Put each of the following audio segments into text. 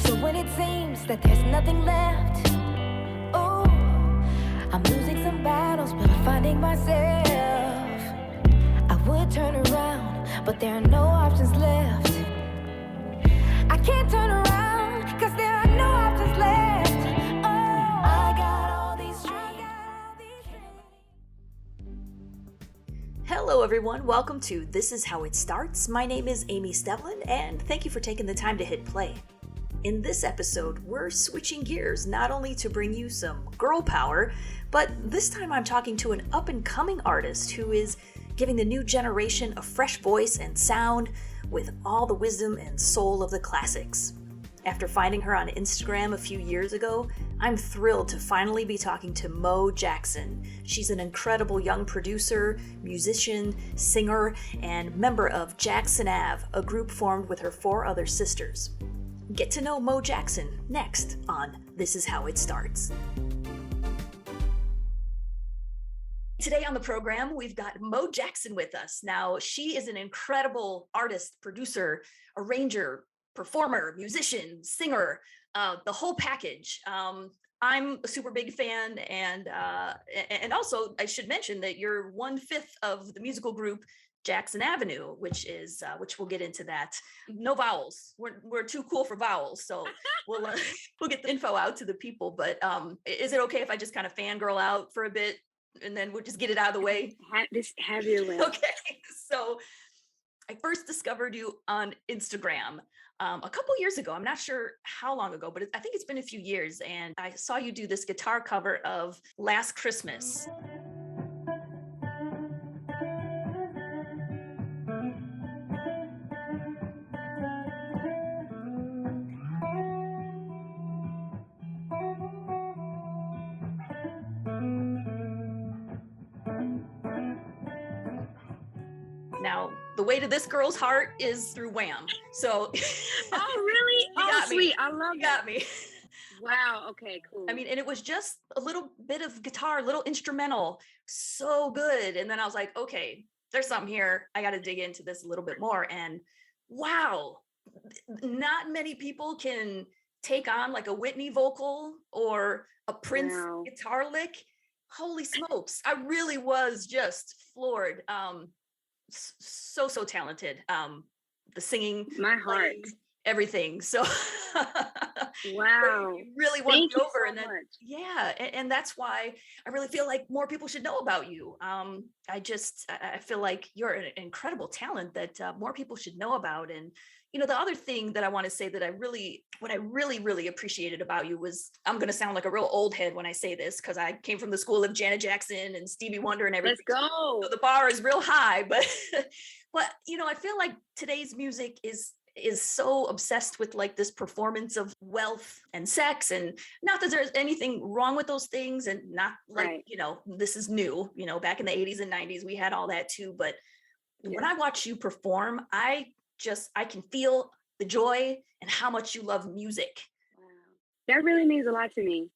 So when it seems that there's nothing left, oh, I'm losing some battles, but I'm finding myself. I would turn around, but there are no options left. I can't turn around, cause there are no options left. Oh, I got all these dreams. Hello everyone, welcome to This Is How It Starts. My name is Amy Stevlin, and thank you for taking the time to hit play. In this episode, we're switching gears not only to bring you some girl power, but this time I'm talking to an up-and-coming artist who is giving the new generation a fresh voice and sound with all the wisdom and soul of the classics. After finding her on Instagram a few years ago, I'm thrilled to finally be talking to Mo Jackson. She's an incredible young producer, musician, singer, and member of Jackson Ave, a group formed with her 4 other sisters. Get to know Mo Jackson next on This Is How It Starts. Today on the program, we've got Mo Jackson with us. Now, she is an incredible artist, producer, arranger, performer, musician, singer, the whole package. I'm a super big fan, and also I should mention that you're 1/5 of the musical group Jackson Avenue, which we'll get into that. No vowels. We're too cool for vowels, so we'll get the info out to the people. But is it okay if I just kind of fangirl out for a bit, and then we'll just get it out of the way? Have your way. Okay, so I first discovered you on Instagram a couple years ago. I'm not sure how long ago, but I think it's been a few years. And I saw you do this guitar cover of Last Christmas. Now, the way to this girl's heart is through Wham. So, oh really? Oh, sweet! I love you that. got me. Wow. Okay. Cool. I mean, and it was just a little bit of guitar, a little instrumental, so good. And then I was like, okay, there's something here. I got to dig into this a little bit more. And wow, not many people can take on like a Whitney vocal or a Prince guitar lick. Holy smokes! I really was just floored. So talented. The singing, my heart, playing, everything. So wow, really won me over. So and then yeah, and that's why I really feel like more people should know about you. I feel like you're an incredible talent that more people should know about. And you know, the other thing that I want to say that what I really appreciated about you was, I'm going to sound like a real old head when I say this, because I came from the school of Janet Jackson and Stevie Wonder and everything. Let's go. So the bar is real high, but you know, I feel like today's music is so obsessed with like this performance of wealth and sex, and not that there's anything wrong with those things, and not like, right, you know, this is new, you know, back in the 80s and 90s, we had all that too. But when I watch you perform, I can feel the joy and how much you love music. Wow. That really means a lot to me.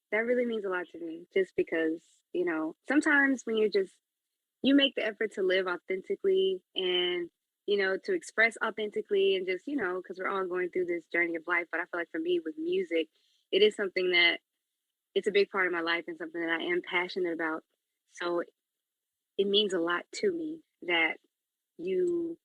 Just because, you know, sometimes when you make the effort to live authentically and, you know, to express authentically, and just, you know, because we're all going through this journey of life. But I feel like for me with music, it is something that it's a big part of my life and something that I am passionate about. So it means a lot to me that you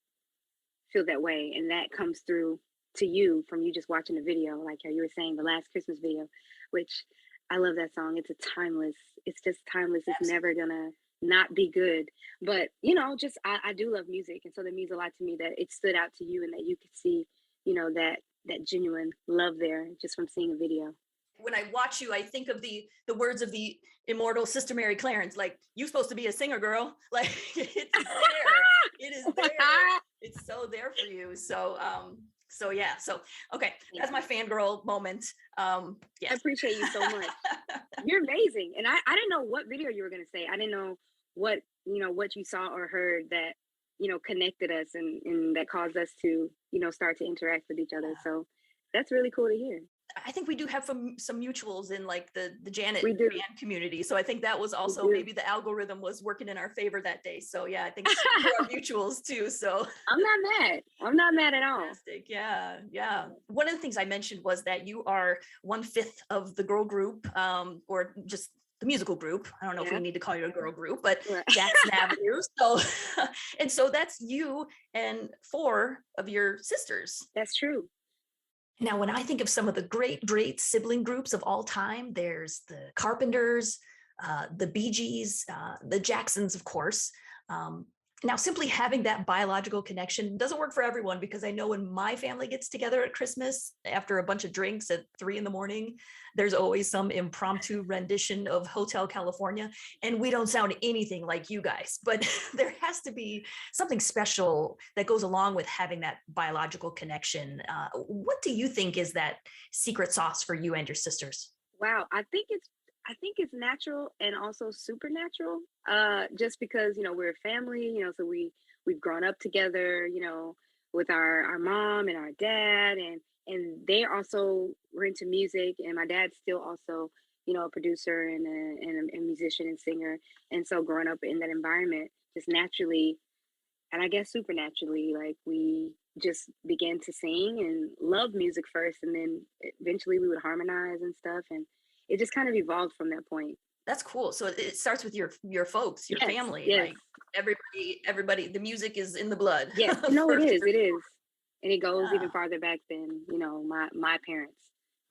feel that way, and that comes through to you from you just watching the video, like how you were saying, the Last Christmas video, which I love that song. It's just timeless. It's never gonna not be good. But you know, just I do love music, and so that means a lot to me that it stood out to you and that you could see, you know, that genuine love there just from seeing a video. When I watch you, I think of the words of the immortal Sister Mary Clarence, like, you're supposed to be a singer, girl. Like, it's there. It is there. It's so there for you. So yeah. So okay, that's my fangirl moment. Yes. I appreciate you so much. You're amazing. And I didn't know what video you were gonna say. I didn't know what you saw or heard that, you know, connected us and that caused us to, you know, start to interact with each other. So that's really cool to hear. I think we do have some mutuals in like the Janet We do. band community. So I think that was We also do. maybe the algorithm was working in our favor that day. So yeah, I think there are mutuals too. So I'm not mad. I'm not mad at all. fantastic. Yeah, yeah. One of the things I mentioned was that you are 1/5 of the girl group, or just the musical group. I don't know if we Yeah. need to call you a girl group, but Right. Jackson Avenue. So, and so that's you and 4 of your sisters. That's true. Now, when I think of some of the great sibling groups of all time, there's the Carpenters, the Bee Gees, the Jacksons, of course. Um, Now, simply having that biological connection doesn't work for everyone, because I know when my family gets together at Christmas after a bunch of drinks at 3 a.m, there's always some impromptu rendition of Hotel California, and we don't sound anything like you guys. But there has to be something special that goes along with having that biological connection. What do you think is that secret sauce for you and your sisters? Wow. I think it's natural and also supernatural. Just because, we're a family, so we've grown up together, with our mom and our dad, and they also were into music, and my dad's still also, a producer and a musician and singer. And so growing up in that environment, just naturally, and I guess supernaturally, like we just began to sing and love music first, and then eventually we would harmonize and stuff, and it just kind of evolved from that point. That's cool. So it starts with your folks, your Yes, family, yes, like everybody. The music is in the blood. yes. No, it for is, sure. it is, and it goes Yeah. even farther back than my parents,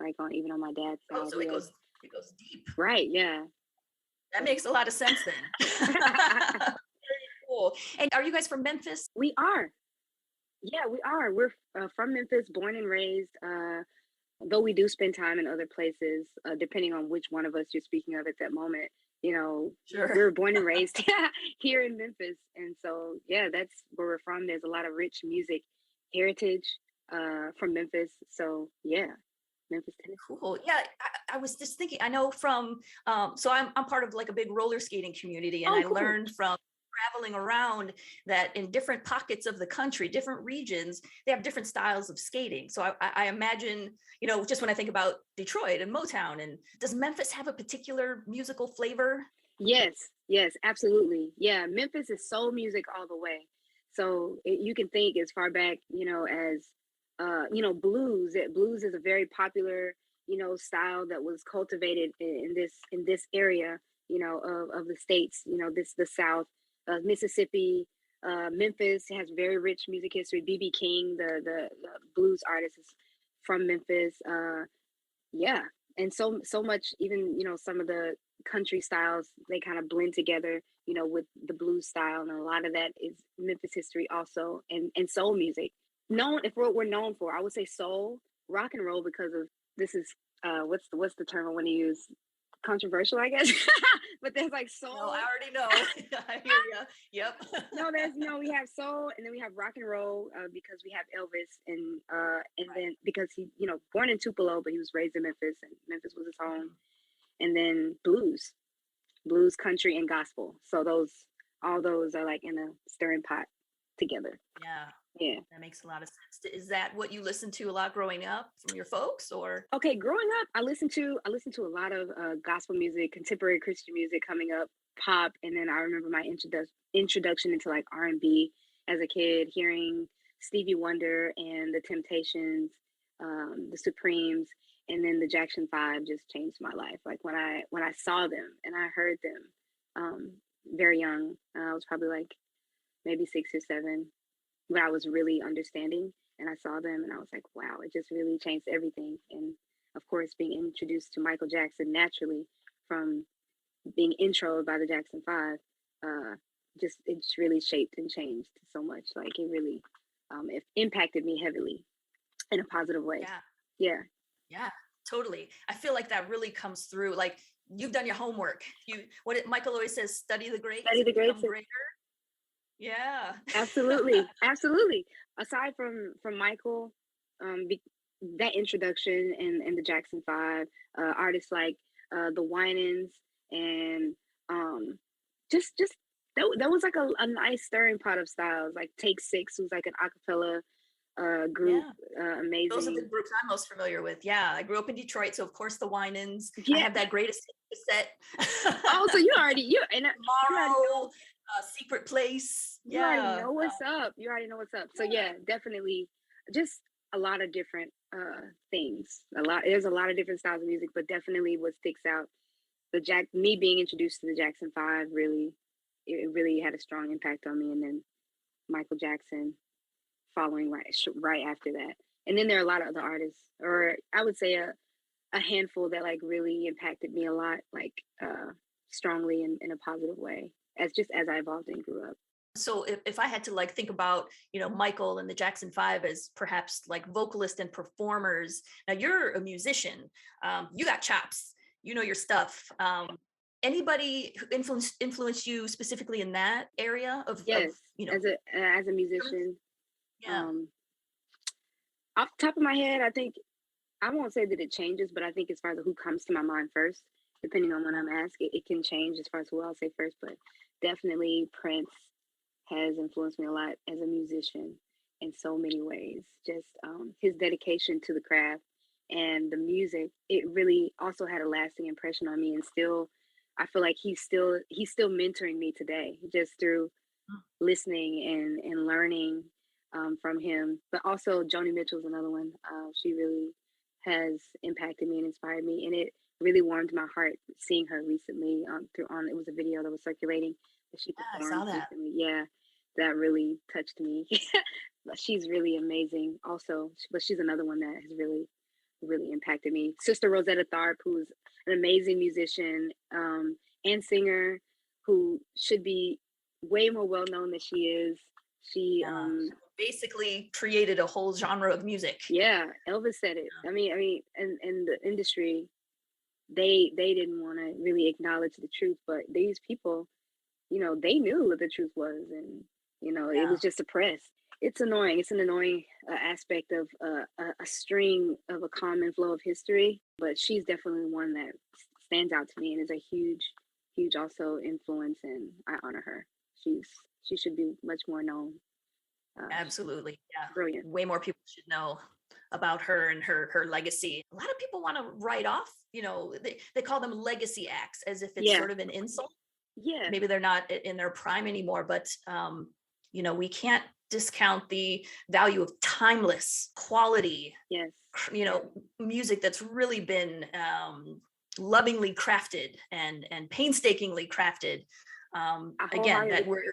like even on my dad's Oh, side. so Yeah, it goes deep. right. Yeah. That makes a lot of sense then. Very cool. And are you guys from Memphis? We are. Yeah, we are. We're from Memphis, born and raised. Though we do spend time in other places, depending on which one of us you're speaking of at that moment. We Sure. were born and raised here in Memphis, and so yeah, that's where we're from. There's a lot of rich music heritage from Memphis. So yeah, Memphis, Tennessee. Cool. Yeah, I was just thinking. I know from so I'm part of like a big roller skating community, and Oh, I cool. learned from traveling around that in different pockets of the country, different regions, they have different styles of skating. So I imagine, just when I think about Detroit and Motown, and does Memphis have a particular musical flavor? Yes, yes, absolutely. Yeah, Memphis is soul music all the way. So you can think as far back, as blues. Blues is a very popular, style that was cultivated in this area, of the states. The South, Mississippi, Memphis has very rich music history. BB King, the blues artist, is from Memphis. Yeah, and so much, even some of the country styles, they kind of blend together, with the blues style, and a lot of that is Memphis history also, and soul music. Known, if what we're known for, I would say soul, rock and roll, because of this is what's the term I want to use? Controversial, I guess. But there's like No, soul. I already know. I hear you. Yep. No, there's we have soul, and then we have rock and roll, because we have Elvis, and Right. then because he, born in Tupelo, but he was raised in Memphis, and Memphis was his home. Mhm. And then blues, country, and gospel. So all those are like in a stirring pot together. Yeah, Yeah. that makes a lot of sense. Is that what you listened to a lot growing up from your folks, or? Okay, growing up, I listened to a lot of gospel music, contemporary Christian music coming up, pop, and then I remember my introduction into like R&B as a kid, hearing Stevie Wonder and the Temptations, the Supremes, and then the Jackson 5 just changed my life. Like when I saw them and I heard them, very young, I was probably like maybe 6 or 7, when I was really understanding, and I saw them and I was like, wow, it just really changed everything. And of course, being introduced to Michael Jackson naturally from being introed by the Jackson 5, it's really shaped and changed so much. Like it really, it impacted me heavily in a positive way. Yeah. Yeah. Yeah, totally. I feel like that really comes through. Like you've done your homework. Michael always says, study the greats Study and the become greats. greater. Yeah. Absolutely. Absolutely. Aside from Michael, that introduction and the Jackson 5, artists like the Winans, and just that was like a nice stirring pot of styles. Like Take 6 was like an acapella group, Yeah. Those are the amazing. groups I'm most familiar with. Yeah, I grew up in Detroit, so of course the Winans. I Yeah. have that greatest hits cassette. Oh, so you already Tomorrow, know. Secret Place. You already Yeah, know what's up. You already know what's up. So yeah, definitely just a lot of different things. There's a lot of different styles of music, but definitely what sticks out, me being introduced to the Jackson 5 really, it really had a strong impact on me, and then Michael Jackson following right after that. And then there are a lot of other artists, or I would say a handful that like really impacted me a lot, like strongly in a positive way, as I evolved and grew up. so if I had to like think about, Michael and the Jackson 5 as perhaps like vocalists and performers. Now you're a musician. You got chops. You know your stuff. Anybody who influenced you specifically in that area of Yes, as a musician, yeah. um, off the top of my head, I think I won't say that it changes, but I think as far as who comes to my mind first, depending on when I'm asked, it can change as far as who I'll say first. But definitely Prince has influenced me a lot as a musician in so many ways. Just his dedication to the craft and the music, it really also had a lasting impression on me. And still, I feel like he's still mentoring me today, just through listening and learning from him. But also Joni Mitchell's another one. She really has impacted me and inspired me, and it really warmed my heart seeing her recently on it was a video that was circulating that she Yeah, I performed saw that. recently. Yeah, that really touched me. She's really amazing also, but she's another one that has really impacted me. Sister Rosetta Tharpe, who's an amazing musician and singer, who should be way more well known than she is. She Yeah. Basically created a whole genre of music. Yeah, Elvis said it. I mean, and the industry, they didn't want to really acknowledge the truth, but these people, they knew what the truth was, and it Yeah. was just suppressed. It's annoying. It's an annoying aspect of a string of a common flow of history, but she's definitely one that stands out to me and is a huge also influence, and I honor her. She should be much more known. Absolutely. Yeah. Brilliant. Way more people should know about her and her legacy. A lot of people want to write off, they call them legacy acts as if it's Yeah, sort of an insult. yeah, Maybe they're not in their prime anymore, but we can't discount the value of timeless quality, yes. music that's really been lovingly crafted and painstakingly crafted. I Again, wholeheartedly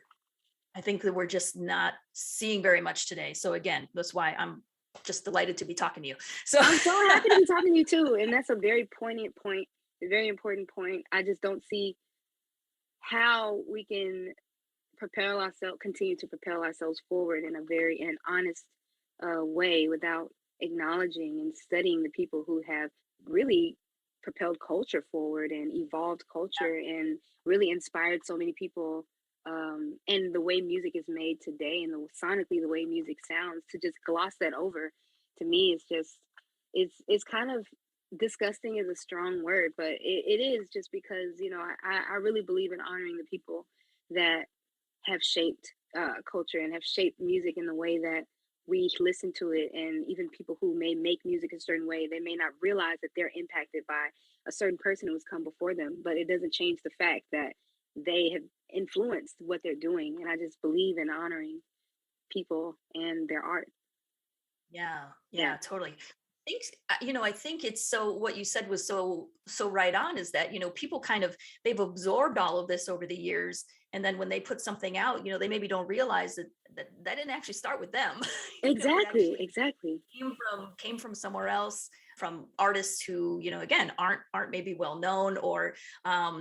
I think that we're just not seeing very much today. So again, that's why I'm just delighted to be talking to you. So I'm so happy to be talking to you too. And that's a very poignant point, a very important point. I just don't see how we can continue to propel ourselves forward in an honest way without acknowledging and studying the people who have really propelled culture forward and evolved culture and really inspired so many people. And the way music is made today and sonically the way music sounds, to just gloss that over, to me is just it's kind of disgusting is a strong word, but it is, just because I really believe in honoring the people that have shaped culture and have shaped music in the way that we listen to it. And even people who may make music a certain way, they may not realize that they're impacted by a certain person who's come before them, but it doesn't change the fact that they have influenced what they're doing. And I just believe in honoring people and their art. yeah, Yeah, yeah, totally. I think it's so what you said was so right on, is that, people kind of, they've absorbed all of this over the years. And then when they put something out, they maybe don't realize that didn't actually start with them. It exactly, actually exactly. came from somewhere else, from artists who, again, aren't maybe well known, or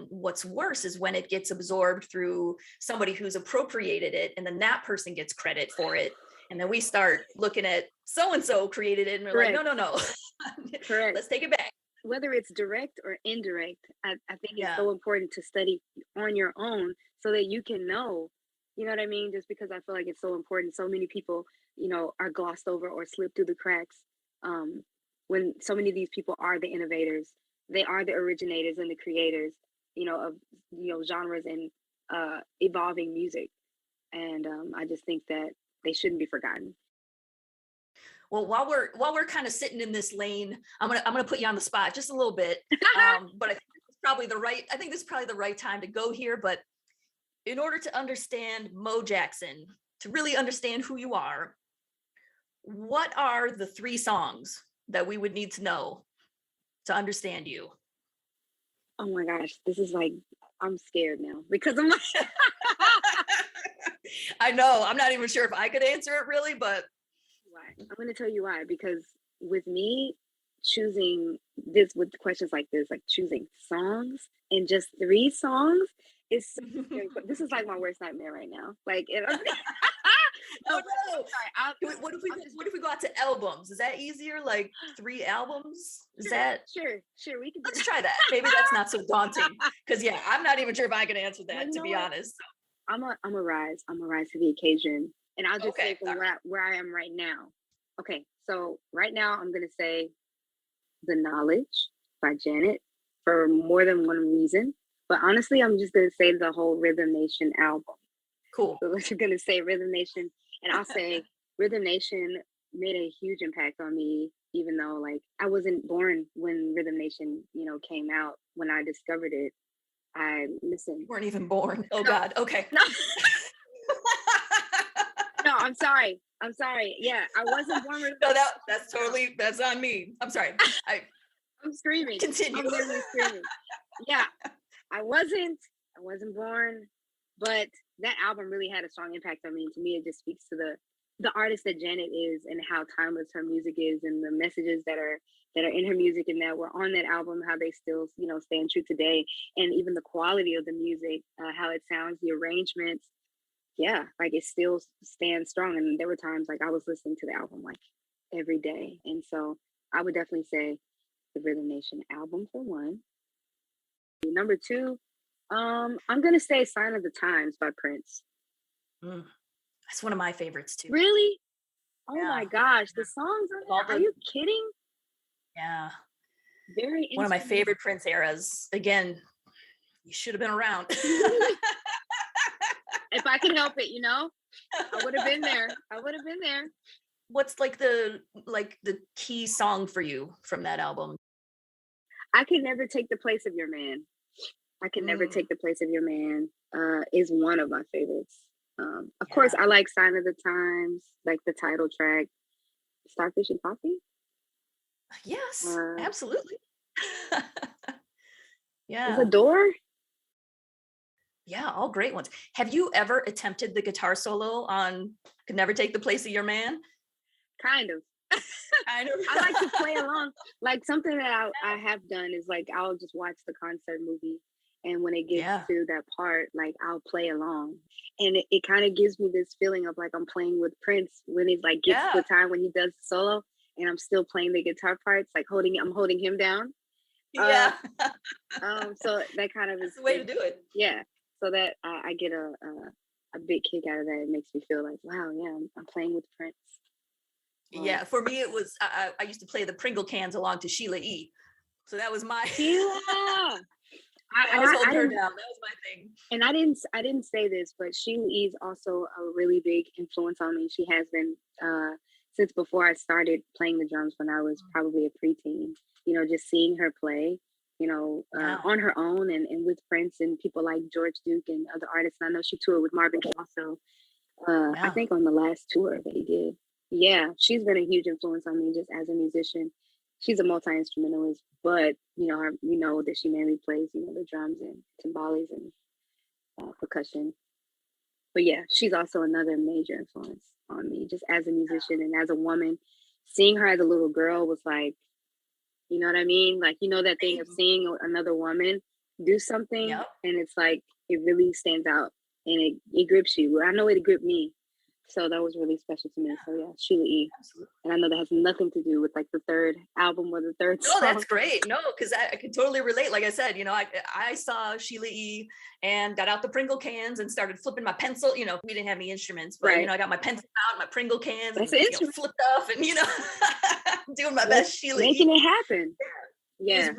what's worse is when it gets absorbed through somebody who's appropriated it, and then that person gets credit for it. And then we start looking at so and so created it, and we're like, Correct, no. correct. Let's take it back. Whether it's direct or indirect, I think it's Yeah. so important to study on your own so that you can know, you know what I mean? Just because I feel like it's so important. So many people, are glossed over or slip through the cracks. When so many of these people are the innovators, they are the originators and the creators, of, genres and evolving music. And I just think that they shouldn't be forgotten. Well, while we're kind of sitting in this lane, I'm gonna put you on the spot just a little bit. But I think this is probably the right time to go here. But in order to understand Mo Jackson, to really understand who you are, what are the 3 songs that we would need to know to understand you? Oh my gosh, this is like, I'm scared now because I'm like, I know, I'm not even sure if I could answer it really, but why? I'm going to tell you why. Because with me choosing this, with questions like this, like choosing songs and just 3 songs is so scary. But this is like my worst nightmare right now. Like, no, no, no. sorry, What if we go out to albums? Is that easier? Like 3 albums? Is sure, that? sure, we can do Let's try that. Maybe that's not so daunting. Because yeah, I'm not even sure if I could answer Well, that, you to know be what? honest. I'm a rise. I'm a rise to the occasion. And I'll just say Okay, from all right. where I am right now. Okay, so right now I'm gonna say The Knowledge by Janet for more than one reason. But honestly, I'm just gonna say the whole Rhythm Nation album. Cool. So we're gonna say Rhythm Nation, and I'll say Rhythm Nation made a huge impact on me, even though like I wasn't born when Rhythm Nation, came out. When I discovered it, I listened. You weren't even born. Oh No, God. Okay. no, no, I'm sorry. I'm sorry. Yeah, I wasn't born with. No, that's on me. I'm sorry. I'm screaming. Continue. I'm literally screaming. Yeah, I wasn't born, but that album really had a strong impact on me. To me, it just speaks to the artist that Janet is and how timeless her music is, and the messages that are in her music and that were on that album, how they still stand true today, and even the quality of the music, how it sounds, the arrangements. Yeah, like it still stands strong. And there were times like I was listening to the album like every day, and so I would definitely say the Rhythm Nation album for one. Number 2, I'm gonna say "Sign of the Times" by Prince. Mm, that's one of my favorites too. Really? Oh Yeah. my gosh, the songs on there. Are you kidding? Yeah. Very One of my favorite Prince eras. Again, you should have been around. If I could help it, I would have been there. What's like the key song for you from that album? I Could Never Take the Place of Your Man. I Can Never Take the Place of Your Man is one of my favorites. Of course, I like Sign of the Times, like the title track, Starfish and Coffee. Yes, absolutely. Yeah. The Door. Yeah, all great ones. Have you ever attempted the guitar solo on Could Never Take the Place of Your Man? Kind of. I know. I like to play along. Like something that I have done is like I'll just watch the concert movie, and when it gets to that part, like I'll play along, and it kind of gives me this feeling of like I'm playing with Prince when he's like gets to the time when he does the solo, and I'm still playing the guitar parts, like I'm holding him down. Yeah. So that kind of is the way to do it. Yeah. So that I get a big kick out of that. It makes me feel like, wow, yeah, I'm playing with Prince. Yeah, for me it was I used to play the Pringle cans along to Sheila E. So that was my Sheila. I was holding her down. That was my thing. And I didn't say this, but Sheila E is also a really big influence on me. She has been since before I started playing the drums when I was probably a preteen. Just seeing her play, on her own and with Prince and people like George Duke and other artists. And I know she toured with Marvin Gaye also. I think on the last tour that he did. Yeah, she's been a huge influence on me just as a musician. She's a multi-instrumentalist, but we know that she mainly plays, the drums and timbales and percussion. But yeah, she's also another major influence on me just as a musician and as a woman. Seeing her as a little girl was like, you know what I mean? Like, that thing of seeing another woman do something, and it's like, it really stands out and it grips you. I know it gripped me. So that was really special to me. So yeah, Sheila E. Absolutely. And I know that has nothing to do with like the third album or the third song. Oh, that's great. No, because I could totally relate. Like I said, I saw Sheila E. and got out the Pringle cans and started flipping my pencil. We didn't have any instruments, but I got my pencil out, my Pringle cans, that's and flipped off, and doing my best Sheila making E. it happen. Yeah. It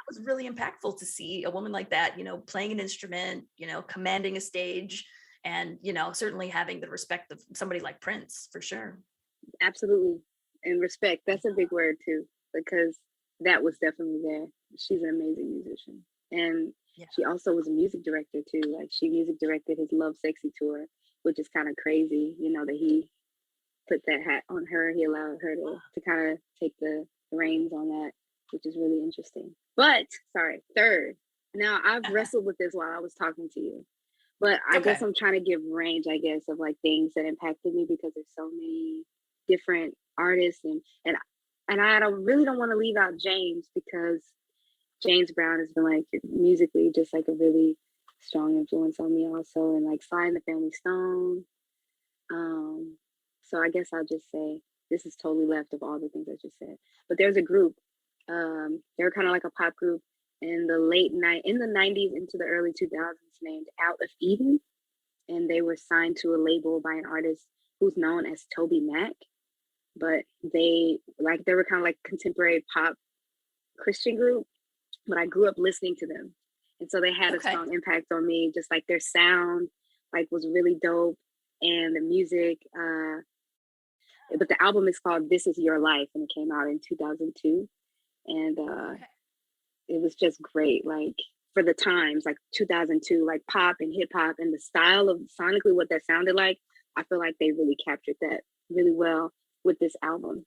was really impactful to see a woman like that, playing an instrument, commanding a stage. And, certainly having the respect of somebody like Prince, for sure. Absolutely. And respect, that's a big word too, because that was definitely there. She's an amazing musician. And Yeah. she also was a music director too. Like she music directed his Love Sexy tour, which is kind of crazy, that he put that hat on her. He allowed her to kind of take the reins on that, which is really interesting. But sorry, third. Now I've wrestled with this while I was talking to you. But I guess I'm trying to give range, I guess, of like things that impacted me because there's so many different artists and I really don't want to leave out James because James Brown has been like musically just like a really strong influence on me also, and like Sly and the Family Stone. So I guess I'll just say this is totally left of all the things I just said. But there's a group. They were kind of like a pop group in the in the 90s into the early 2000s named Out of Eden, and they were signed to a label by an artist who's known as Toby Mac. But they were kind of like contemporary pop Christian group, but I grew up listening to them, and so they had a strong impact on me. Just like their sound like was really dope, and the music. But the album is called This Is Your Life, and it came out in 2002, and it was just great. Like for the times, like 2002, like pop and hip hop, and the style of sonically what that sounded like. I feel like they really captured that really well with this album.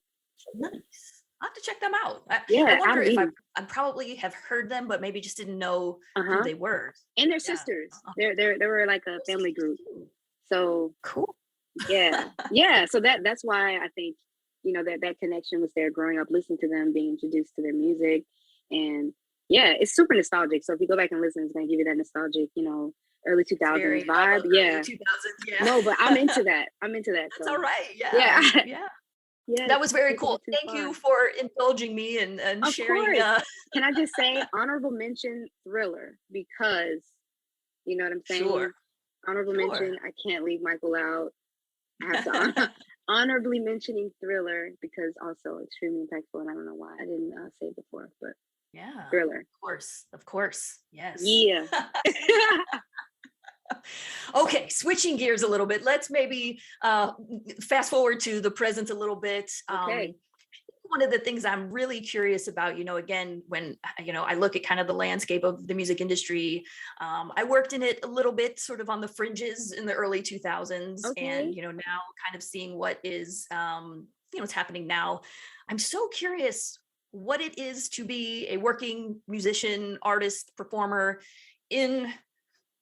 Nice. I'll have to check them out. I wonder if I probably have heard them, but maybe just didn't know who they were. And they're sisters. They were like a family group. So cool. Yeah. Yeah. So that's why I think, that connection was there growing up, listening to them, being introduced to their music. And yeah, it's super nostalgic. So if you go back and listen, it's going to give you that nostalgic, early 2000s vibe. Yeah. 2000s, yeah. No, but I'm into that. That's so. all right. Yeah. Yeah. Yeah. Yeah, that was very cool. Thank you for indulging me and of sharing. Can I just say honorable mention Thriller, because you know what I'm saying? Sure. Honorable mention, I can't leave Michael out. I have to honorably mentioning Thriller because also extremely impactful, and I don't know why I didn't say it before, but yeah, Thriller. Of course. Yes. Yeah. Okay, switching gears a little bit. Let's maybe fast forward to the present a little bit. Okay. One of the things I'm really curious about, again, when, I look at kind of the landscape of the music industry, I worked in it a little bit sort of on the fringes in the early 2000s. And, now kind of seeing what is, what's happening now. I'm so curious what it is to be a working musician, artist, performer in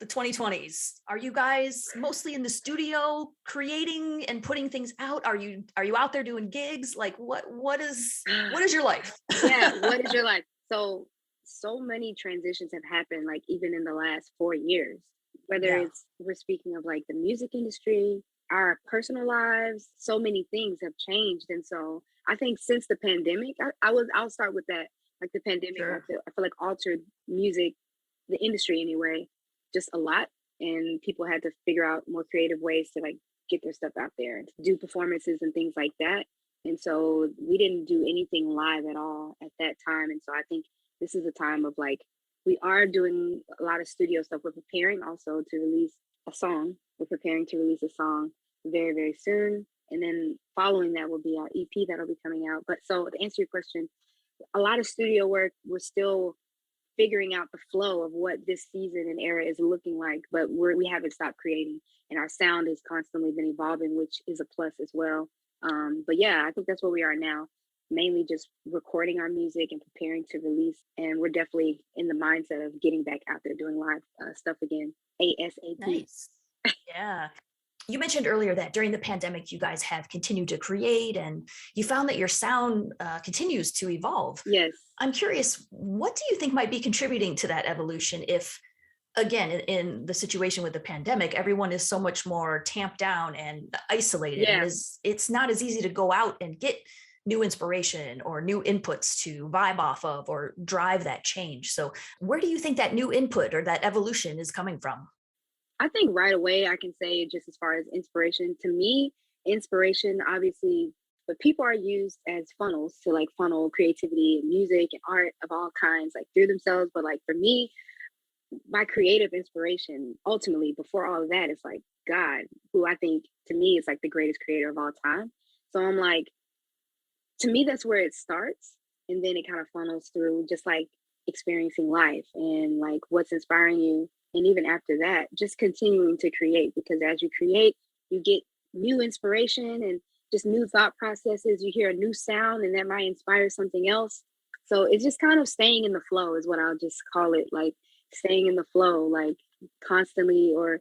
the 2020s. Are you guys mostly in the studio creating and putting things out? Are you out there doing gigs? Like what is your life? Yeah, what is your life? So many transitions have happened, like even in the last 4 years, whether it's we're speaking of like the music industry, our personal lives, so many things have changed. And so I think since the pandemic, I'll start with that. Like the pandemic, I feel like altered music, the industry anyway, just a lot, and people had to figure out more creative ways to like get their stuff out there and do performances and things like that. And so we didn't do anything live at all at that time. And so I think this is a time of like, we are doing a lot of studio stuff. We're preparing also to release a song. We're preparing to release a song very, very soon. And then following that will be our EP that'll be coming out. But so to answer your question, a lot of studio work. We're still figuring out the flow of what this season and era is looking like, but we haven't stopped creating, and our sound has constantly been evolving, which is a plus as well. But yeah, I think that's where we are now, mainly just recording our music and preparing to release, and we're definitely in the mindset of getting back out there doing live stuff again ASAP. Nice. Yeah. You mentioned earlier that during the pandemic, you guys have continued to create, and you found that your sound continues to evolve. Yes. I'm curious, what do you think might be contributing to that evolution if, again, in the situation with the pandemic, everyone is so much more tamped down and isolated, and it's not as easy to go out and get new inspiration or new inputs to vibe off of or drive that change. So where do you think that new input or that evolution is coming from? I think right away I can say, just as far as inspiration, to me, inspiration, obviously, but people are used as funnels to like funnel creativity and music and art of all kinds, like through themselves. But like for me, my creative inspiration, ultimately, before all of that, is like God, who I think to me is like the greatest creator of all time. So I'm like, to me, that's where it starts. And then it kind of funnels through just like experiencing life and like what's inspiring you. And even after that, just continuing to create, because as you create, you get new inspiration and just new thought processes. You hear a new sound and that might inspire something else. So it's just kind of staying in the flow is what I'll just call it, like staying in the flow, like constantly, or,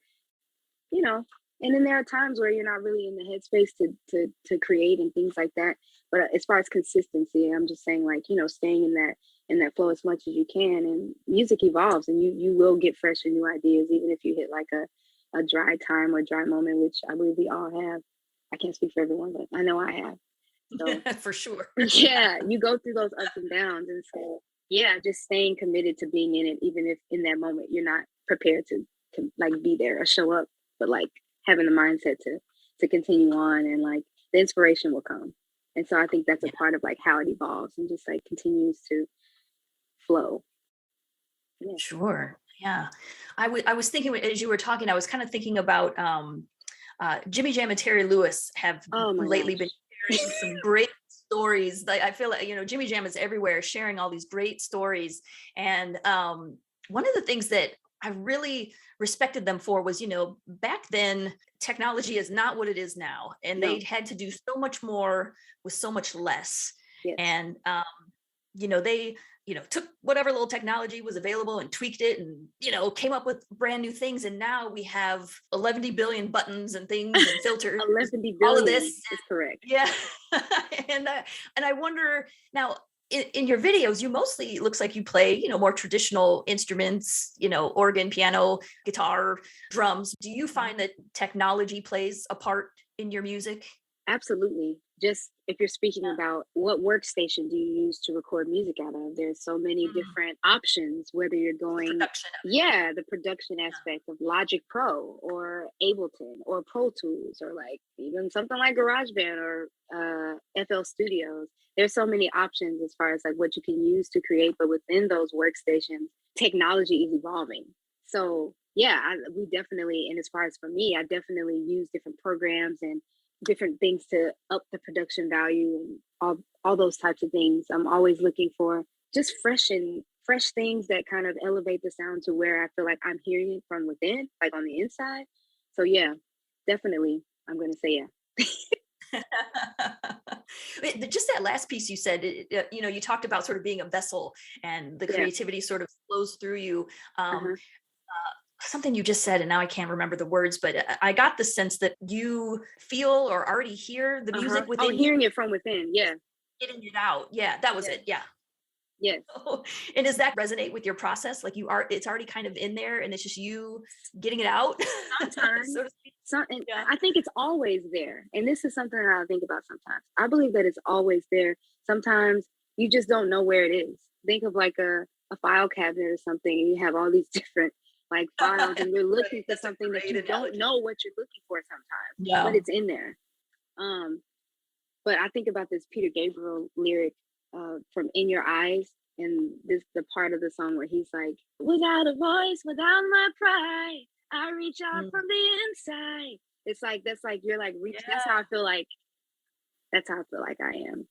you know, and then there are times where you're not really in the headspace to create and things like that. But as far as consistency, I'm just saying, like, you know, staying in that flow as much as you can. And music evolves, and you will get fresh and new ideas, even if you hit like a dry time or dry moment, which I believe we all have. I can't speak for everyone, but I know I have. So For sure. yeah, you go through those ups and downs, and so yeah, just staying committed to being in it, even if in that moment you're not prepared to like be there or show up, but like having the mindset to continue on, and like the inspiration will come. And so I think that's a part of like how it evolves and just like continues to flow. Yeah. Sure. Yeah. I was thinking as you were talking, I was kind of thinking about Jimmy Jam and Terry Lewis have Oh my lately gosh. been sharing some great stories. Like, I feel like, you know, Jimmy Jam is everywhere sharing all these great stories. And one of the things that I really respected them for was, you know, back then technology is not what it is now. And No. they had to do so much more with so much less. Yes. And you know, they, you know, took whatever little technology was available and tweaked it and, you know, came up with brand new things. And now we have 11 billion buttons and things and filters, 11 billion all of this. is correct. Yeah. and I wonder now, in your videos, you mostly, it looks like you play, you know, more traditional instruments, you know, organ, piano, guitar, drums. Do you find that technology plays a part in your music? Absolutely. Just if you're speaking Yeah. about what workstation do you use to record music out of, there's so many different options, whether you're The going, production of it. yeah, the production Yeah. aspect of Logic Pro or Ableton or Pro Tools, or like even something like GarageBand or FL Studios. There's so many options as far as like what you can use to create, but within those workstations, technology is evolving. So yeah, we definitely, and as far as for me, I definitely use different programs and different things to up the production value and all those types of things. I'm always looking for just fresh things that kind of elevate the sound to where I feel like I'm hearing it from within, like on the inside. So yeah, definitely, I'm gonna say yeah. Just that last piece you said, you know, you talked about sort of being a vessel and the Yeah. creativity sort of flows through you. Uh-huh. Something you just said, and now I can't remember the words, but I got the sense that you feel or already hear the Uh-huh. music Oh, within you, hearing it from within. Yeah. getting it out. Yeah, that was Yeah. it. Yeah. Yes. And does that resonate with your process? Like it's already kind of in there and it's just you getting it out, Sometimes. so to speak? And Yeah. I think it's always there. And this is something that I think about sometimes. I believe that it's always there. Sometimes you just don't know where it is. Think of like a file cabinet or something, and you have all these different like files, and you're looking for That's a something that great you don't analogy. know what you're looking for sometimes, Yeah. but it's in there. Um, but I think about this Peter Gabriel lyric from "In Your Eyes," and this the part of the song where he's like, "Without a voice, without my pride, I reach out Mm. from the inside." It's like that's like you're like reach. Yeah. That's how I feel like. That's how I feel like I am.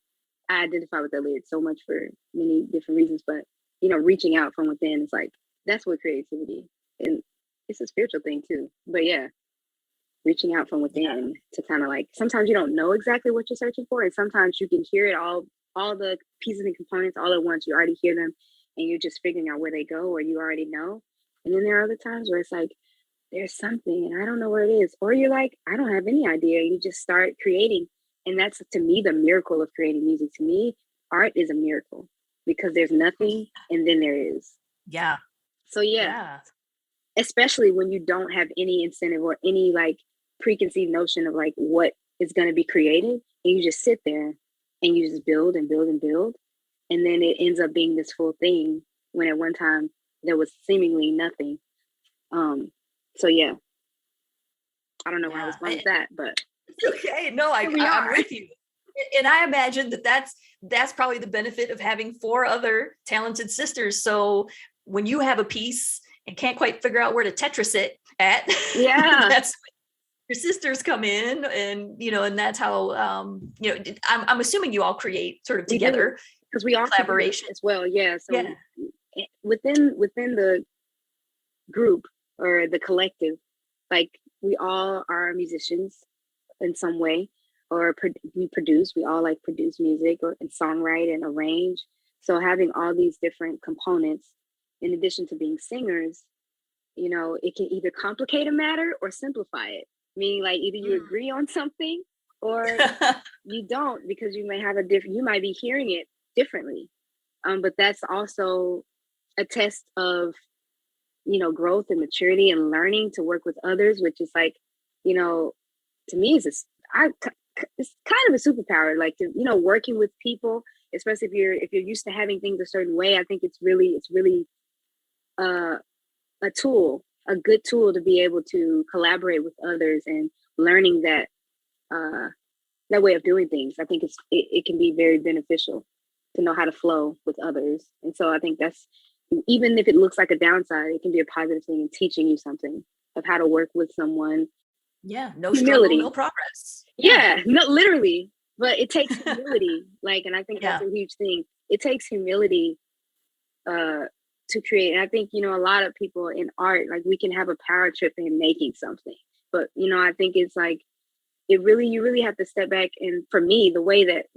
I identify with that lyric so much for many different reasons, but you know, reaching out from within is like that's what creativity, and it's a spiritual thing too. But yeah, reaching out from Yeah. within to kind of like sometimes you don't know exactly what you're searching for, and sometimes you can hear it all the pieces and components all at once. You already hear them, and you're just figuring out where they go, or you already know. And then there are other times where it's like there's something and I don't know where it is, or you're like I don't have any idea. You just start creating, and that's to me the miracle of creating music. To me, art is a miracle because there's nothing and then there is. Yeah. So yeah, Yeah. especially when you don't have any incentive or any like preconceived notion of like what is going to be created, and you just sit there and you just build and build and build, and then it ends up being this full thing when at one time there was seemingly nothing. So yeah, I don't know where I was Yeah. going with that, but Okay. No, here we I'm are. with you. And I imagine that's probably the benefit of having four other talented sisters. So when you have a piece and can't quite figure out where to Tetris it at, Yeah. that's your sisters come in, and and that's how I'm assuming you all create sort of We do, together because we all together collaboration. as well. Yeah. So Yeah. within the group or the collective, like we all are musicians in some way, or we produce. We all like produce music or and songwrite and arrange. So having all these different components, in addition to being singers, it can either complicate a matter or simplify it. Meaning, like either you agree on something or you don't, because you may have you might be hearing it differently. But that's also a test of growth and maturity and learning to work with others, which is like, to me is it's kind of a superpower. Like working with people, especially if you're used to having things a certain way. I think it's really uh, a tool, a good tool to be able to collaborate with others and learning that way of doing things. I think it can be very beneficial to know how to flow with others. And so I think that's, even if it looks like a downside, it can be a positive thing in teaching you something of how to work with someone. Yeah, no humility. Struggle, no progress. Yeah, no, literally. But it takes humility, and I think that's a huge thing. It takes humility to create. And I think, a lot of people in art, like we can have a power trip in making something. But, I think it's like, you really have to step back. And for me, the way that,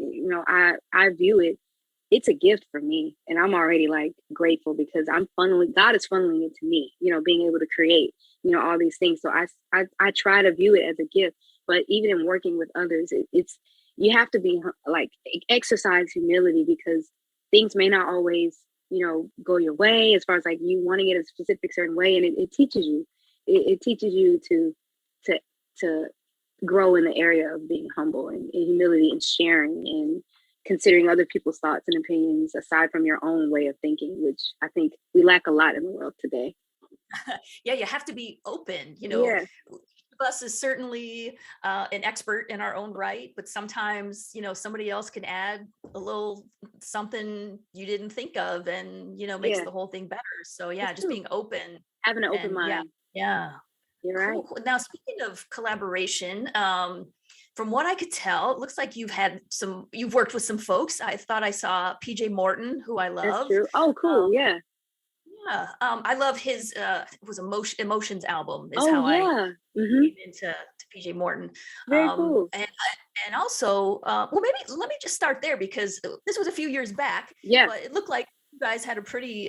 I view it, it's a gift for me. And I'm already like grateful because God is funneling it to me, being able to create, all these things. So I try to view it as a gift, but even in working with others, you have to be like, exercise humility, because things may not always, go your way as far as like you wanting it a specific certain way. And it teaches you, it teaches you to grow in the area of being humble and humility and sharing and considering other people's thoughts and opinions aside from your own way of thinking, which I think we lack a lot in the world today. Yeah, you have to be open. Yeah. Us is certainly an expert in our own right, but sometimes somebody else can add a little something you didn't think of, and makes the whole thing better. So yeah, just being open, having an open mind. Yeah, you're right. Cool. Now, speaking of collaboration, from what I could tell, it looks like you've worked with some folks. I thought I saw PJ Morton, who I love. That's true. Oh, cool. Yeah. Yeah, I love his it was Emotions album is how I came into PJ Morton. Very cool. And also, well, maybe let me just start there, because this was a few years back. Yeah. But it looked like you guys had a pretty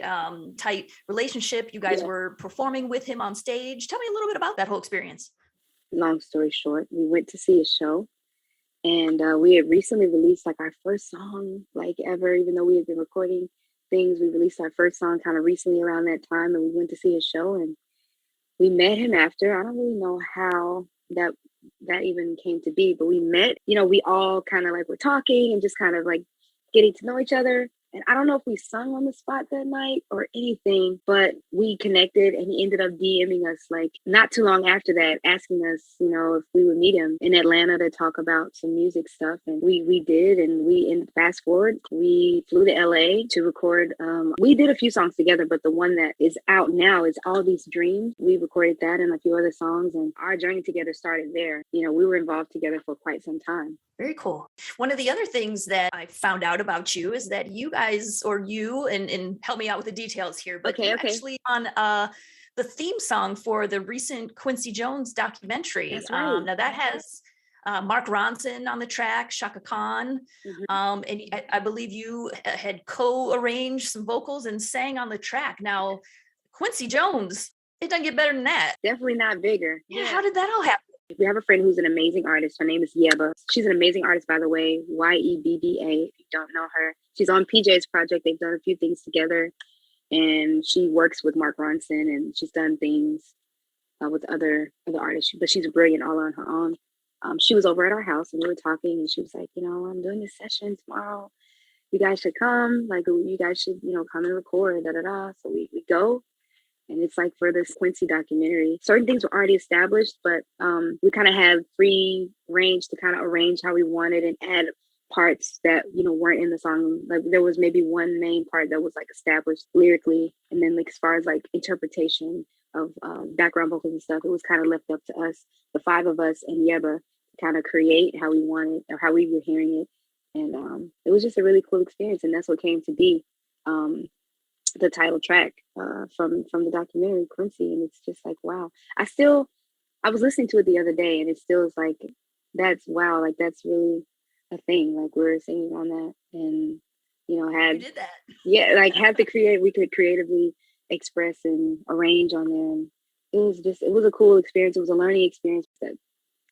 tight relationship. You guys were performing with him on stage. Tell me a little bit about that whole experience. Long story short, we went to see a show, and we had recently released like our first song like ever, even though we had been recording things. We released our first song kind of recently around that time, and we went to see a show, and we met him after. I don't really know how that even came to be, but we met, we all kind of like were talking and just kind of like getting to know each other. And I don't know if we sung on the spot that night or anything, but we connected, and he ended up DMing us like not too long after that, asking us, if we would meet him in Atlanta to talk about some music stuff. And we did. And fast forward, we flew to LA to record. We did a few songs together, but the one that is out now is All These Dreams. We recorded that and a few other songs, and our journey together started there. We were involved together for quite some time. Very cool. One of the other things that I found out about you is that you guys, or you, and help me out with the details here, but you actually on the theme song for the recent Quincy Jones documentary. That's right. Now that has Mark Ronson on the track, Shaka Khan, and I believe you had co-arranged some vocals and sang on the track. Now, Quincy Jones, it doesn't get better than that. Definitely not bigger. Yeah. How did that all happen? We have a friend who's an amazing artist. Her name is Yeba. She's an amazing artist, by the way. Yebba. If you don't know her, she's on PJ's project. They've done a few things together, and she works with Mark Ronson, and she's done things with other artists. But she's brilliant all on her own. She was over at our house, and we were talking, and she was like, I'm doing this session tomorrow. You guys should come. Like, you guys should, come and record. So we go. And it's like for this Quincy documentary, certain things were already established, but we kind of had free range to kind of arrange how we wanted and add parts that, weren't in the song. Like there was maybe one main part that was like established lyrically. And then like as far as like interpretation, background vocals and stuff. It was kind of left up to us, the five of us and Yeba, to kind of create how we wanted or how we were hearing it. And it was just a really cool experience. And that's what came to be the title track from the documentary Quincy. And it's just like, wow. I was listening to it the other day, and it still is like, that's wow, like that's really a thing. Like we were singing on that, and You did that. like we could creatively express and arrange on there. And it was a cool experience. It was a learning experience that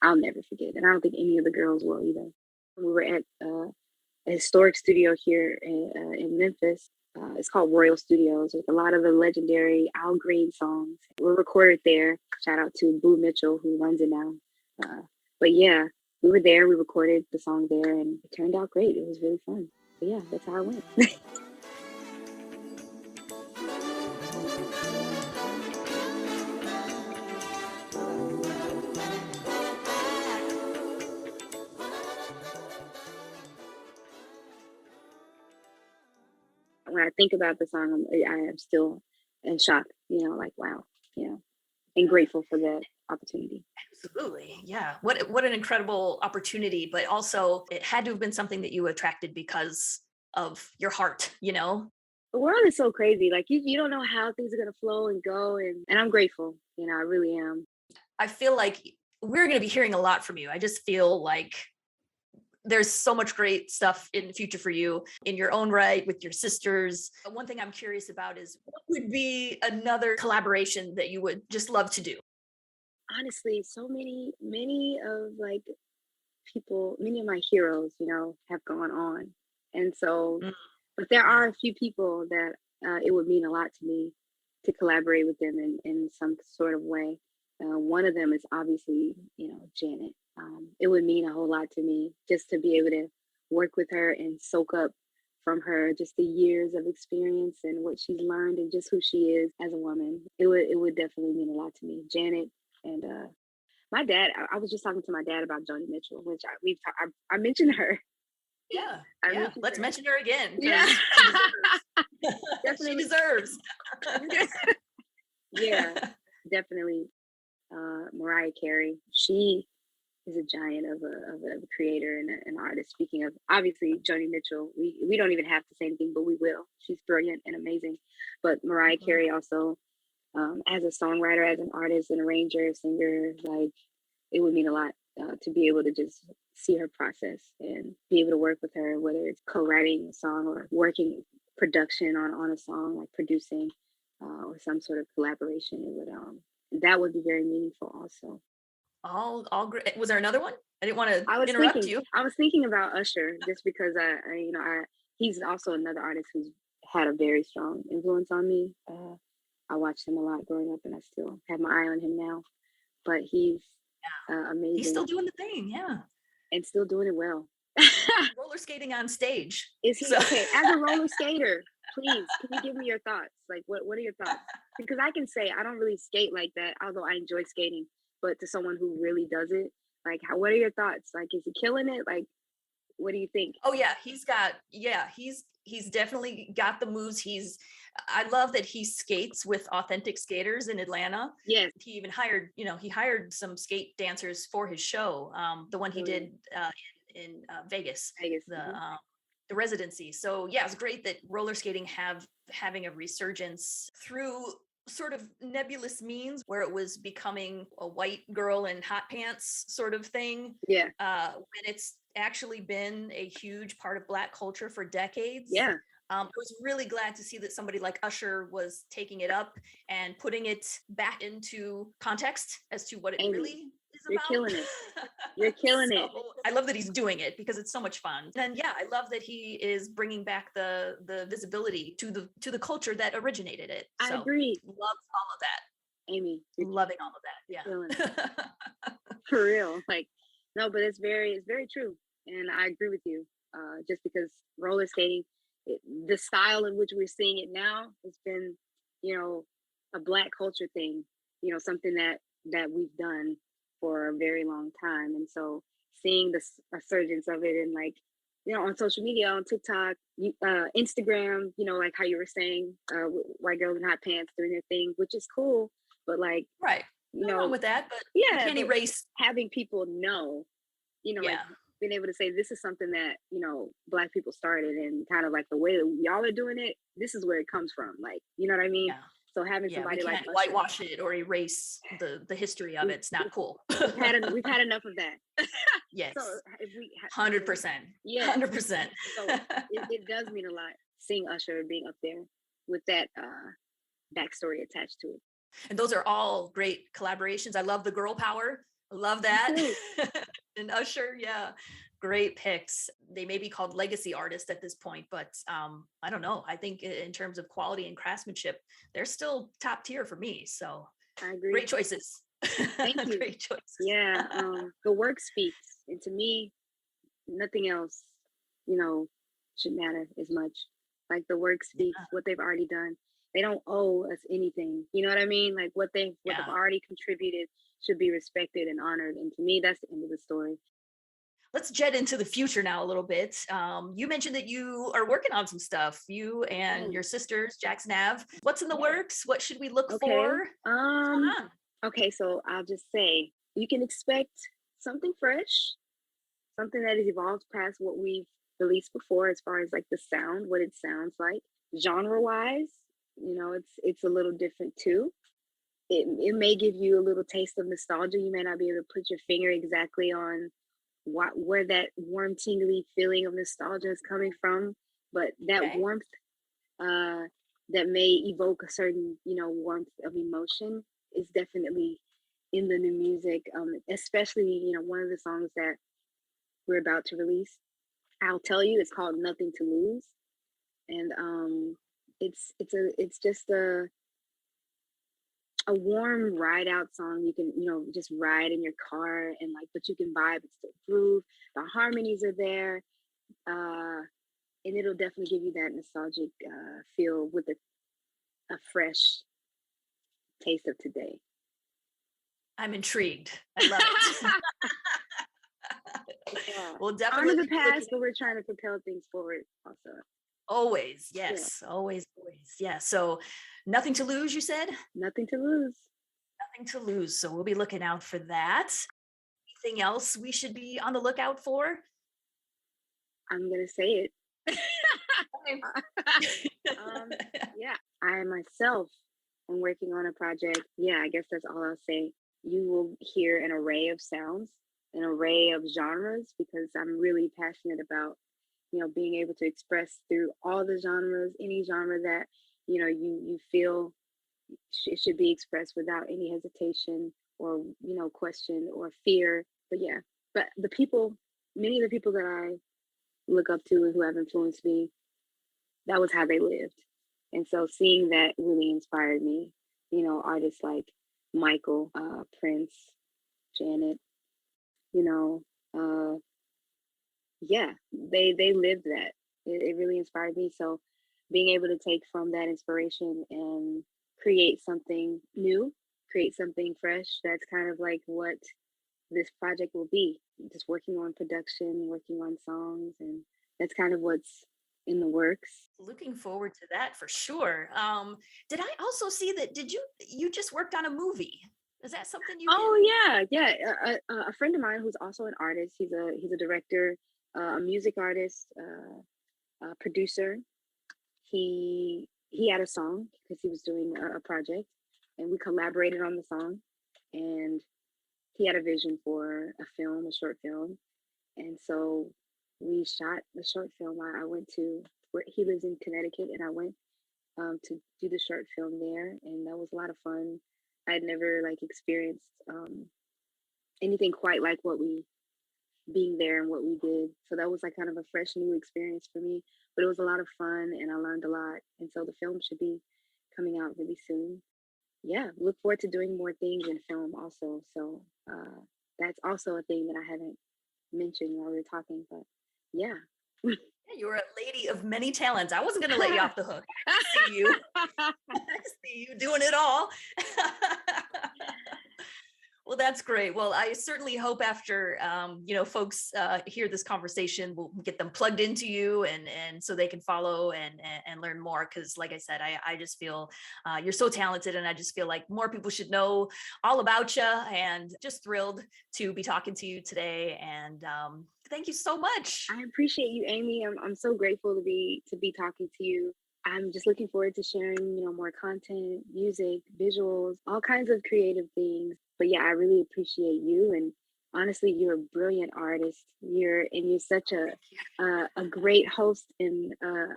I'll never forget, and I don't think any of the girls will either. We were at a historic studio here in Memphis. It's called Royal Studios, with a lot of the legendary Al Green songs were recorded there. Shout out to Boo Mitchell, who runs it now. But yeah, we were there. We recorded the song there, and it turned out great. It was really fun. But yeah, that's how it went. When I think about the song, I am still in shock, like, wow, and grateful for that opportunity. Absolutely. Yeah. What an incredible opportunity, but also it had to have been something that you attracted because of your heart, The world is so crazy. Like you don't know how things are gonna flow and go, and I'm grateful. I really am. I feel like we're going to be hearing a lot from you. I just feel like there's so much great stuff in the future for you in your own right with your sisters. One thing I'm curious about is what would be another collaboration that you would just love to do? Honestly, so many of like people, many of my heroes, have gone on, and so, but there are a few people that it would mean a lot to me to collaborate with them in some sort of way. One of them is obviously, Janet. It would mean a whole lot to me just to be able to work with her and soak up from her just the years of experience and what she's learned and just who she is as a woman. It would definitely mean a lot to me. Janet and my dad. I was just talking to my dad about Joni Mitchell, which I mentioned her. Yeah, Let's her. mention her again. Yeah, She deserves. Yeah, definitely. Mariah Carey. She is a giant of a creator and an artist. Speaking of, obviously, Joni Mitchell, we don't even have to say anything, but we will. She's brilliant and amazing. But Mariah Carey also, as a songwriter, as an artist, an arranger, singer, like it would mean a lot to be able to just see her process and be able to work with her, whether it's co-writing a song or working production on a song, like producing or some sort of collaboration. That would be very meaningful also. All great. Was there another one? I didn't want to interrupt you. I was thinking about Usher just because he's also another artist who's had a very strong influence on me. I watched him a lot growing up, and I still have my eye on him now. But he's amazing. He's still doing the thing, yeah, and still doing it well. Roller skating on stage. Is he okay as a roller skater? Please, can you give me your thoughts? Like, what are your thoughts? Because I can say I don't really skate like that, although I enjoy skating. But to someone who really does it, like, what are your thoughts? Like, is he killing it? Like, what do you think? Oh yeah, he's definitely got the moves. I love that he skates with authentic skaters in Atlanta. Yes. He even hired some skate dancers for his show. The one he did in Vegas. The residency. So yeah, it's great that roller skating having a resurgence through sort of nebulous means where it was becoming a white girl in hot pants sort of thing. Yeah. When it's actually been a huge part of Black culture for decades. Yeah. I was really glad to see that somebody like Usher was taking it up and putting it back into context as to what it really is You're about. killing it. You're killing it. I love that he's doing it because it's so much fun. And yeah, I love that he is bringing back the visibility to the culture that originated it. I agree. Love all of that. Amy, loving all of that. Yeah. For real. Like, no, but it's very true. And I agree with you. Just because roller skating, the style in which we're seeing it now has been, a Black culture thing, something that we've done for a very long time. And so seeing the resurgence of it and like, on social media, on TikTok, Instagram, like how you were saying, white girls in hot pants doing their thing, which is cool. but like, Right. you No wrong know, with that, but you yeah, can't but erase. having people know, like Yeah. being able to say this is something that, Black people started, and kind of like the way that y'all are doing it, this is where it comes from. Like, you know what I mean? Yeah. So having Yeah. We somebody like can't Usher, whitewash it or erase the history of we, it. It's not cool. we've had enough of that. So Yes. if we, so 100%. yeah, 100%. so it does mean a lot seeing Usher being up there with that backstory attached to it. And those are all great collaborations. I love the girl power. I love that. And Usher, yeah, great picks. They may be called legacy artists at this point, but I don't know. I think in terms of quality and craftsmanship, they're still top tier for me. So I agree. great choices. Thank you. Great choices. Yeah, the work speaks, and to me, nothing else, should matter as much. Like the work speaks, what they've already done. They don't owe us anything. You know what I mean? Like what they've already contributed should be respected and honored. And to me, that's the end of the story. Let's jet into the future now a little bit. You mentioned that you are working on some stuff, you and your sisters, Jax Nav. What's in the works? What should we look for? What's going on? Okay, so I'll just say you can expect something fresh, something that has evolved past what we've released before, as far as like the sound, what it sounds like. Genre wise, it's a little different too. It may give you a little taste of nostalgia. You may not be able to put your finger exactly on where that warm, tingly feeling of nostalgia is coming from, but that warmth that may evoke a certain, warmth of emotion is definitely in the new music. Especially, one of the songs that we're about to release, I'll tell you, it's called "Nothing to Lose," and it's just a warm ride out song. You can, just ride in your car and like, but you can vibe, it's the groove, the harmonies are there, and it'll definitely give you that nostalgic feel with a fresh taste of today. I'm intrigued. I love it. Yeah. Well, definitely honor the past, but we're trying to propel things forward also. Always, yes, always. Yeah. So Nothing to Lose, you said? Nothing to lose. Nothing to lose. So we'll be looking out for that. Anything else we should be on the lookout for? I'm going to say it. Yeah, I myself am working on a project. Yeah, I guess that's all I'll say. You will hear an array of sounds, an array of genres, because I'm really passionate about, being able to express through all the genres, any genre that, you feel it should be expressed without any hesitation or, question or fear. But yeah, but many of the people that I look up to and who have influenced me, that was how they lived. And so seeing that really inspired me. Artists like Michael, Prince, Janet, yeah, they lived that. It really inspired me. So being able to take from that inspiration and create something new, create something fresh, that's kind of like what this project will be. Just working on production, working on songs, and that's kind of what's in the works. Looking forward to that for sure. Did I also see that? You just worked on a movie? Is that something you? Oh yeah. A friend of mine who's also an artist. He's a director, a music artist, a producer. He had a song because he was doing a project, and we collaborated on the song. And he had a vision for a short film, and so we shot the short film. I went to where he lives in Connecticut, and I went to do the short film there, and that was a lot of fun. I had never experienced anything quite like what we being there and what we did. So that was kind of a fresh new experience for me, but it was a lot of fun and I learned a lot. And so the film should be coming out really soon. Yeah, look forward to doing more things in film also. So that's also a thing that I haven't mentioned while we were talking, but yeah. You're a lady of many talents. I wasn't going to let you off the hook. I see you. I see you doing it all. Well, that's great. Well, I certainly hope after folks hear this conversation, we'll get them plugged into you, and so they can follow and learn more. Because, like I said, I just feel you're so talented, and I just feel like more people should know all about you. And just thrilled to be talking to you today. And thank you so much. I appreciate you, Amy. I'm so grateful to be talking to you. I'm just looking forward to sharing, more content, music, visuals, all kinds of creative things. But yeah, I really appreciate you. And honestly, you're a brilliant artist. You're such a great host and a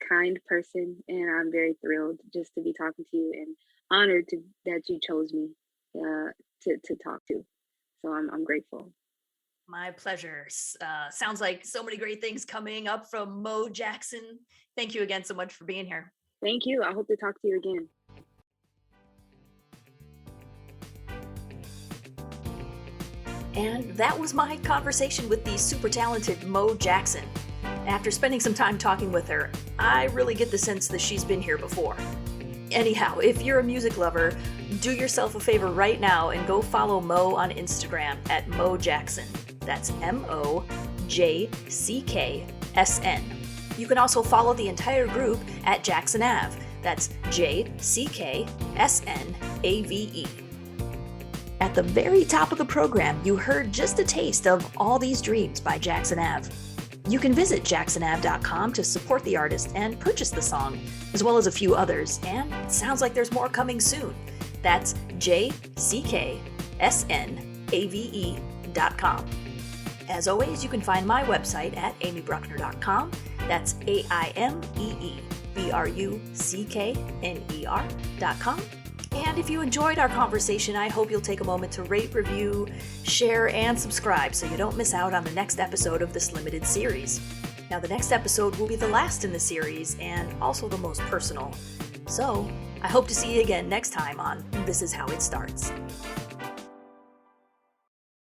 kind person. And I'm very thrilled just to be talking to you and honored that you chose me to talk to. So I'm grateful. My pleasure. Sounds like so many great things coming up from Mo Jackson. Thank you again so much for being here. Thank you. I hope to talk to you again. And that was my conversation with the super talented Mo Jackson. After spending some time talking with her, I really get the sense that she's been here before. Anyhow, if you're a music lover, do yourself a favor right now and go follow Mo on Instagram at Mo Jackson. That's MOJCKSN. You can also follow the entire group at Jackson Ave. That's JCKSNAVE. At the very top of the program, you heard just a taste of All These Dreams by Jackson Ave. You can visit jacksonave.com to support the artist and purchase the song, as well as a few others, and it sounds like there's more coming soon. That's JCKSNAVE.com. As always, you can find my website at amybruckner.com. That's AIMEEBRUCKNER.com. And if you enjoyed our conversation, I hope you'll take a moment to rate, review, share, and subscribe so you don't miss out on the next episode of this limited series. Now, the next episode will be the last in the series and also the most personal. So, I hope to see you again next time on This Is How It Starts.